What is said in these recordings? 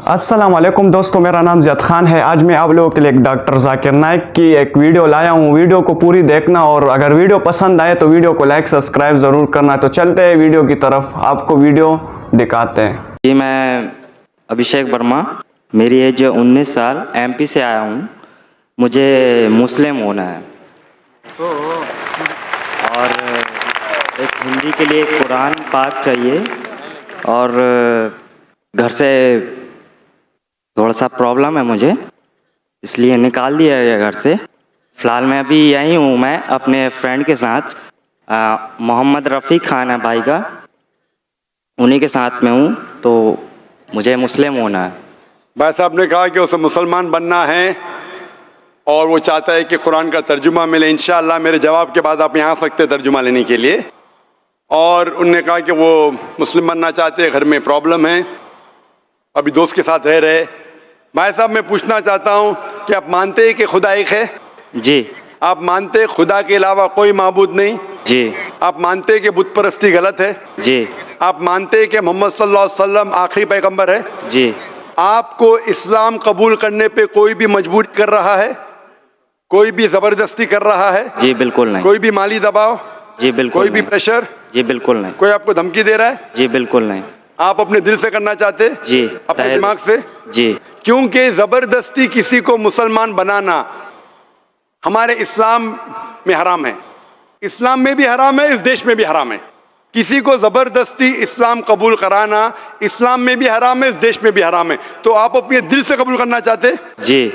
अस्सलामुअलैकुम दोस्तों, मेरा नाम ज़ियाद खान है। आज मैं आप लोगों के लिए एक डॉक्टर जाकिर नाइक की एक वीडियो लाया हूँ। वीडियो को पूरी देखना और अगर वीडियो पसंद आए तो वीडियो को लाइक सब्सक्राइब ज़रूर करना। तो चलते हैं वीडियो की तरफ, आपको वीडियो दिखाते हैं। जी, मैं अभिषेक वर्मा, मेरी एज 19 साल, एमपी से आया हूँ। मुझे मुस्लिम होना है और एक हिंदी के लिए कुरान पाक चाहिए और घर से थोड़ा सा प्रॉब्लम है मुझे, इसलिए निकाल दिया गया घर से। फ़िलहाल मैं अभी यहीं हूँ, मैं अपने फ्रेंड के साथ, मोहम्मद रफ़ी खान है भाई का, उन्हीं के साथ में हूँ। तो मुझे मुस्लिम होना है। भाई साहब ने कहा कि उसे मुसलमान बनना है और वो चाहता है कि कुरान का तर्जुमा मिले। इंशाअल्लाह मेरे जवाब के बाद आप यहाँ आ सकते हैं तर्जुमा लेने के लिए। और उनने कहा कि वो मुस्लिम बनना चाहते हैं, घर में प्रॉब्लम है, अभी दोस्त के साथ रह रहे। भाई साहब मैं पूछना चाहता हूँ कि आप मानते हैं कि खुदा एक है? जी। आप मानते हैं खुदा के अलावा कोई माबूद नहीं? जी। आप मानते हैं कि बुत परस्ती गलत है? जी। आप मानते हैं कि मोहम्मद सल्लल्लाहु अलैहि वसल्लम आखिरी पैगंबर है? जी। आपको इस्लाम कबूल करने पे कोई भी मजबूर कर रहा है? कोई भी जबरदस्ती कर रहा है? जी बिल्कुल नहीं। कोई भी माली दबाव? जी बिल्कुल कोई भी नहीं। प्रेशर? जी बिल्कुल नहीं। कोई आपको धमकी दे रहा है? जी बिल्कुल नहीं। आप अपने दिल से करना चाहते? जी। अपने दिमाग से? जी। क्योंकि जबरदस्ती किसी को मुसलमान बनाना हमारे इस्लाम में हराम है, इस्लाम में भी हराम है, इस देश में भी हराम है। किसी को जबरदस्ती इस्लाम कबूल कराना इस्लाम में भी हराम है, इस देश में भी हराम है। तो आप अपने दिल से कबूल करना चाहते? जी।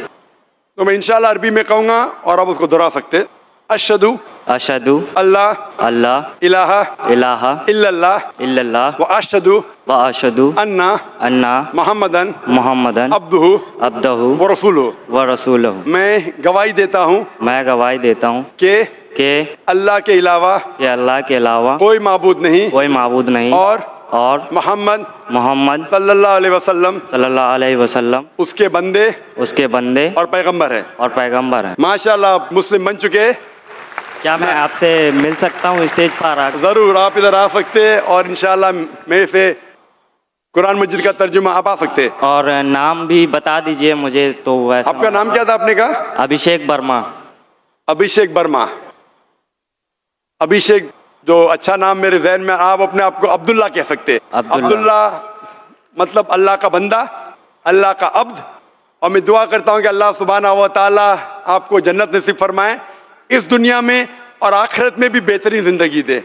तो मैं इंशाल्लाह अरबी में कहूंगा और आप उसको दोहरा सकते। अशहदु अशहदु अल्लाह अल्लाह इलाहा इलाहा इल्लल्लाह इल्लल्लाह व अशहदु व अशहदु अन्ना अन्ना मुहम्मदन मुहम्मदन अब्दुहु अब्दहु व रसूलुहु। व रसूलहु। मैं गवाही देता हूँ मैं गवाही देता हूँ कि अल्लाह के अलावा अल्लाह के अलावा कोई माबूद नहीं, कोई माबूद नहीं, और मोहम्मद सल्लल्लाहु अलैहि वसल्लम उसके बंदे और पैगंबर है। माशाल्लाह आप मुस्लिम बन चुके हैं। क्या मैं आपसे मिल सकता हूँ स्टेज पर आकर? जरूर, आप इधर आ सकते हैं और इंशाल्लाह मेरे से कुरान मस्जिद का तर्जुमा आप आ सकते हैं। और नाम भी बता दीजिए मुझे। तो वैसा आपका नाम क्या था आपने कहा? अभिषेक वर्मा। अभिषेक वर्मा। अभिषेक जो अच्छा नाम मेरे ज़हन में, आप अपने आप को अब्दुल्ला कह सकते हैं। अब्दुल्ला मतलब अल्लाह का बंदा, अल्लाह का अब्द। और मैं दुआ करता हूँ कि अल्लाह सुब्हानहू व तआला आपको जन्नत नसीब फरमाए, इस दुनिया में और आखिरत में भी बेहतरीन जिंदगी दे।